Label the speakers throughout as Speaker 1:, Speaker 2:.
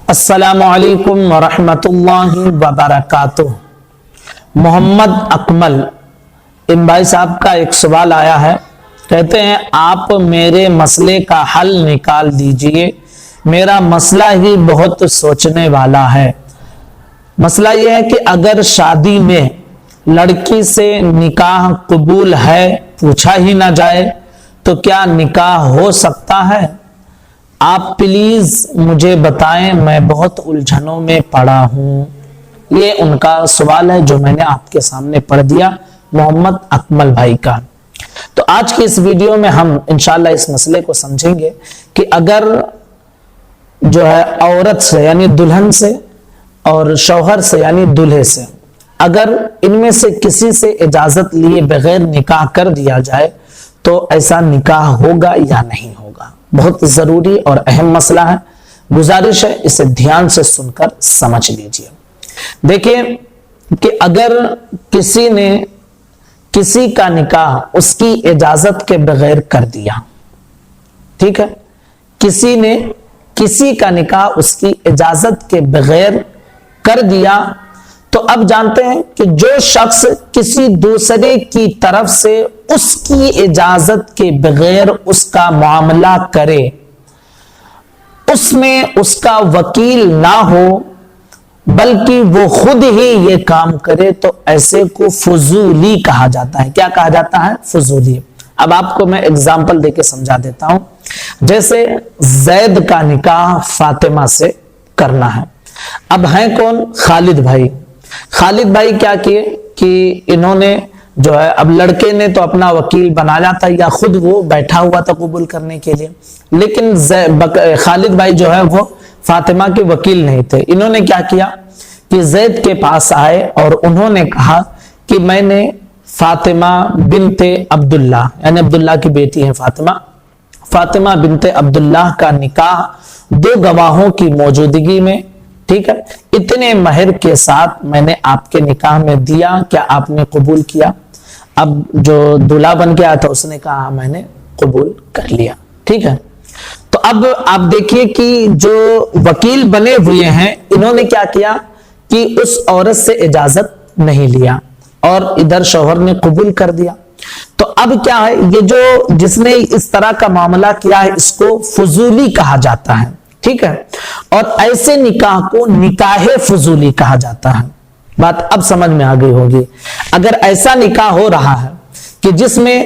Speaker 1: السلام علیکم ورحمۃ اللہ وبرکاتہ۔ محمد اکمل ان بھائی صاحب کا ایک سوال آیا ہے، کہتے ہیں آپ میرے مسئلے کا حل نکال دیجئے، میرا مسئلہ ہی بہت سوچنے والا ہے۔ مسئلہ یہ ہے کہ اگر شادی میں لڑکی سے نکاح قبول ہے پوچھا ہی نہ جائے تو کیا نکاح ہو سکتا ہے؟ آپ پلیز مجھے بتائیں، میں بہت الجھنوں میں پڑا ہوں۔ یہ ان کا سوال ہے جو میں نے آپ کے سامنے پڑھ دیا، محمد اکمل بھائی کا۔ تو آج کی اس ویڈیو میں ہم انشاءاللہ اس مسئلے کو سمجھیں گے کہ اگر جو ہے عورت سے یعنی دلہن سے اور شوہر سے یعنی دلہے سے اگر ان میں سے کسی سے اجازت لیے بغیر نکاح کر دیا جائے تو ایسا نکاح ہوگا یا نہیں ہوگا۔ بہت ضروری اور اہم مسئلہ ہے، گزارش ہے اسے دھیان سے سن کر سمجھ لیجئے۔ دیکھیں کہ اگر کسی نے کسی کا نکاح اس کی اجازت کے بغیر کر دیا، ٹھیک ہے، کسی نے کسی کا نکاح اس کی اجازت کے بغیر کر دیا تو اب جانتے ہیں کہ جو شخص کسی دوسرے کی طرف سے اس کی اجازت کے بغیر اس کا معاملہ کرے، اس میں اس کا وکیل نہ ہو بلکہ وہ خود ہی یہ کام کرے تو ایسے کو فضولی کہا جاتا ہے۔ کیا کہا جاتا ہے؟ فضولی۔ اب آپ کو میں اگزامپل دے کے سمجھا دیتا ہوں۔ جیسے زید کا نکاح فاطمہ سے کرنا ہے، اب ہیں کون؟ خالد بھائی۔ خالد بھائی کیا کیے کہ انہوں نے جو ہے اب لڑکے نے تو اپنا وکیل بنایا تھا یا خود وہ بیٹھا ہوا تھا قبول کرنے کے لیے، لیکن خالد بھائی جو ہے وہ فاطمہ کے وکیل نہیں تھے۔ انہوں نے کیا کیا کہ زید کے پاس آئے اور انہوں نے کہا کہ میں نے فاطمہ بنت عبداللہ یعنی عبداللہ کی بیٹی ہے فاطمہ بنت عبداللہ کا نکاح دو گواہوں کی موجودگی میں، ٹھیک ہے، اتنے مہر کے ساتھ میں نے آپ کے نکاح میں دیا، کیا آپ نے قبول کیا؟ اب جو دولہا بن کے آیا تھا اس نے کہا میں نے قبول کر لیا، ٹھیک ہے۔ تو اب آپ دیکھیے کہ جو وکیل بنے ہوئے ہیں انہوں نے کیا کیا کہ اس عورت سے اجازت نہیں لیا اور ادھر شوہر نے قبول کر دیا۔ تو اب کیا ہے، یہ جو جس نے اس طرح کا معاملہ کیا ہے اس کو فضولی کہا جاتا ہے، ٹھیک ہے، اور ایسے نکاح کو نکاح فضولی کہا جاتا ہے۔ بات اب سمجھ میں آ گئی ہوگی۔ اگر ایسا نکاح ہو رہا ہے کہ جس میں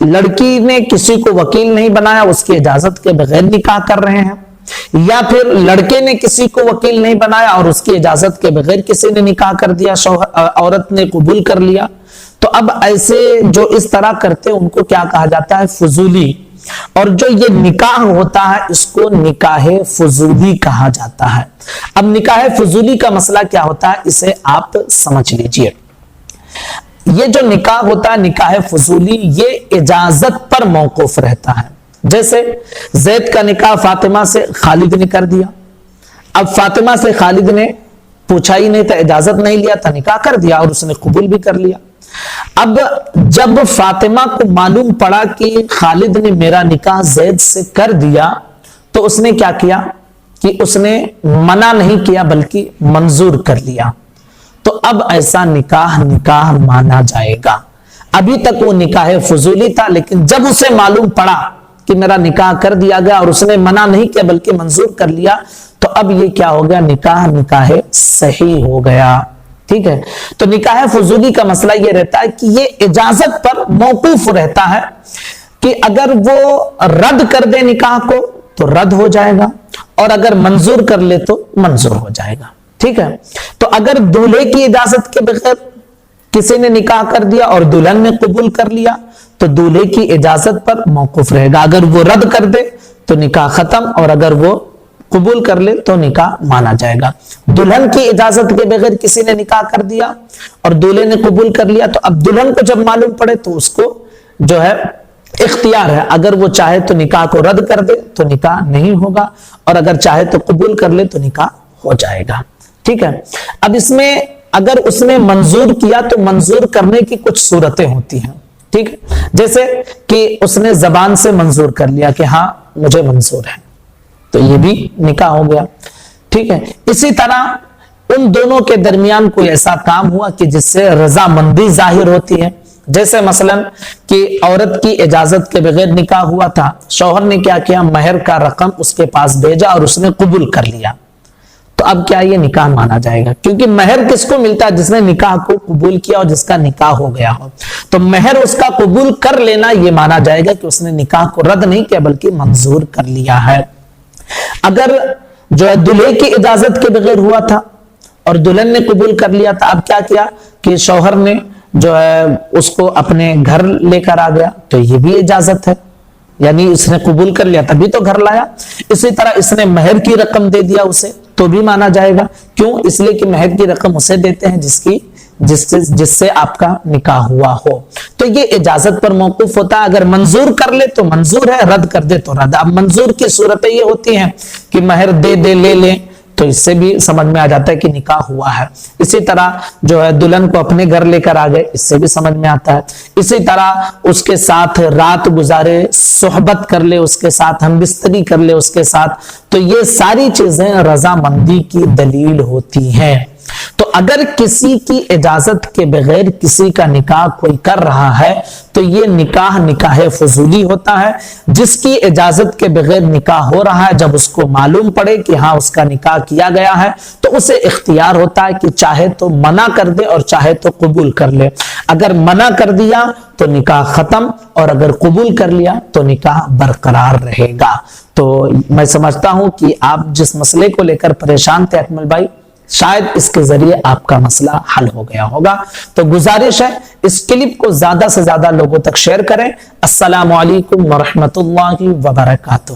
Speaker 1: لڑکی نے کسی کو وکیل نہیں بنایا، اس کی اجازت کے بغیر نکاح کر رہے ہیں، یا پھر لڑکے نے کسی کو وکیل نہیں بنایا اور اس کی اجازت کے بغیر کسی نے نکاح کر دیا، عورت نے قبول کر لیا، تو اب ایسے جو اس طرح کرتے ان کو کیا کہا جاتا ہے؟ فضولی۔ اور جو یہ نکاح ہوتا ہے اس کو نکاح فضولی کہا جاتا ہے۔ اب نکاح فضولی کا مسئلہ کیا ہوتا ہے اسے آپ سمجھ لیجئے۔ یہ جو نکاح ہوتا ہے نکاح فضولی، یہ اجازت پر موقوف رہتا ہے۔ جیسے زید کا نکاح فاطمہ سے خالد نے کر دیا، اب فاطمہ سے خالد نے پوچھا ہی نہیں تھا، اجازت نہیں لیا تھا، نکاح کر دیا اور اس نے قبول بھی کر لیا۔ اب جب فاطمہ کو معلوم پڑا کہ خالد نے میرا نکاح زید سے کر دیا تو اس نے کیا کیا کہ اس نے منع نہیں کیا بلکہ منظور کر لیا، تو اب ایسا نکاح مانا جائے گا۔ ابھی تک وہ نکاح فضولی تھا، لیکن جب اسے معلوم پڑا کہ میرا نکاح کر دیا گیا اور اس نے منع نہیں کیا بلکہ منظور کر لیا تو اب یہ کیا ہو گیا؟ نکاح صحیح ہو گیا، ٹھیک ہے۔ تو نکاح فضولی کا مسئلہ یہ رہتا ہے کہ یہ اجازت پر موقوف رہتا ہے کہ اگر وہ رد کر دے نکاح کو تو رد ہو جائے گا اور اگر منظور کر لے تو منظور ہو جائے گا، ٹھیک ہے۔ تو اگر دولہے کی اجازت کے بغیر کسی نے نکاح کر دیا اور دلہن نے قبول کر لیا تو دولہے کی اجازت پر موقوف رہے گا، اگر وہ رد کر دے تو نکاح ختم اور اگر وہ قبول کر لے تو نکاح مانا جائے گا۔ دلہن کی اجازت کے بغیر کسی نے نکاح کر دیا اور دولہے نے قبول کر لیا تو اب دلہن کو جب معلوم پڑے تو اس کو جو ہے اختیار ہے، اگر وہ چاہے تو نکاح کو رد کر دے تو نکاح نہیں ہوگا اور اگر چاہے تو قبول کر لے تو نکاح ہو جائے گا، ٹھیک ہے۔ اب اس میں اگر اس نے منظور کیا تو منظور کرنے کی کچھ صورتیں ہوتی ہیں، ٹھیک ہے، جیسے کہ اس نے زبان سے منظور کر لیا کہ ہاں مجھے منظور ہے تو یہ بھی نکاح ہو گیا۔ ٹھیک ہے. اسی طرح ان دونوں کے درمیان کوئی ایسا کام ہوا کہ جس سے رضامندی ظاہر ہوتی ہے. جیسے مثلا کہ عورت کی اجازت کے بغیر نکاح ہوا تھا, شوہر نے کیا کیا, مہر کا رقم اس کے پاس بھیجا اور اس نے قبول کر لیا, تو اب کیا یہ نکاح مانا جائے گا؟ کیونکہ مہر کس کو ملتا ہے؟ جس نے نکاح کو قبول کیا اور جس کا نکاح ہو گیا ہو. تو مہر اس کا قبول کر لینا یہ مانا جائے گا کہ اس نے نکاح کو رد نہیں کیا بلکہ منظور کر لیا ہے. اگر جو ہے دلہے کی اجازت کے بغیر ہوا تھا اور دلہن نے قبول کر لیا تھا, اب کیا کیا کہ شوہر نے جو ہے اس کو اپنے گھر لے کر آ گیا, تو یہ بھی اجازت ہے, یعنی اس نے قبول کر لیا تبھی تو گھر لایا. اسی طرح اس نے مہر کی رقم دے دیا اسے, تو بھی مانا جائے گا. کیوں؟ اس لیے کہ مہر کی رقم اسے دیتے ہیں جس سے آپ کا نکاح ہوا ہو. تو یہ اجازت پر موقوف ہوتا ہے. اگر منظور کر لے تو منظور ہے, رد کر دے تو رد. اب منظور کی صورتیں یہ ہوتی ہیں کہ مہر دے لے لیں, تو اس سے بھی سمجھ میں آ جاتا ہے کہ نکاح ہوا ہے. اسی طرح جو ہے دلہن کو اپنے گھر لے کر آ گئے, اس سے بھی سمجھ میں آتا ہے. اسی طرح اس کے ساتھ رات گزارے, صحبت کر لے اس کے ساتھ, ہم بستری کر لے اس کے ساتھ, تو یہ ساری چیزیں رضامندی کی دلیل ہوتی ہیں. تو اگر کسی کی اجازت کے بغیر کسی کا نکاح کوئی کر رہا ہے تو یہ نکاح فضولی ہوتا ہے. جس کی اجازت کے بغیر نکاح ہو رہا ہے, جب اس کو معلوم پڑے کہ ہاں اس کا نکاح کیا گیا ہے, تو اسے اختیار ہوتا ہے کہ چاہے تو منع کر دے اور چاہے تو قبول کر لے. اگر منع کر دیا تو نکاح ختم, اور اگر قبول کر لیا تو نکاح برقرار رہے گا. تو میں سمجھتا ہوں کہ آپ جس مسئلے کو لے کر پریشان تھے اکمل بھائی, شاید اس کے ذریعے آپ کا مسئلہ حل ہو گیا ہوگا. تو گزارش ہے اس کلپ کو زیادہ سے زیادہ لوگوں تک شیئر کریں. السلام علیکم ورحمۃ اللہ وبرکاتہ.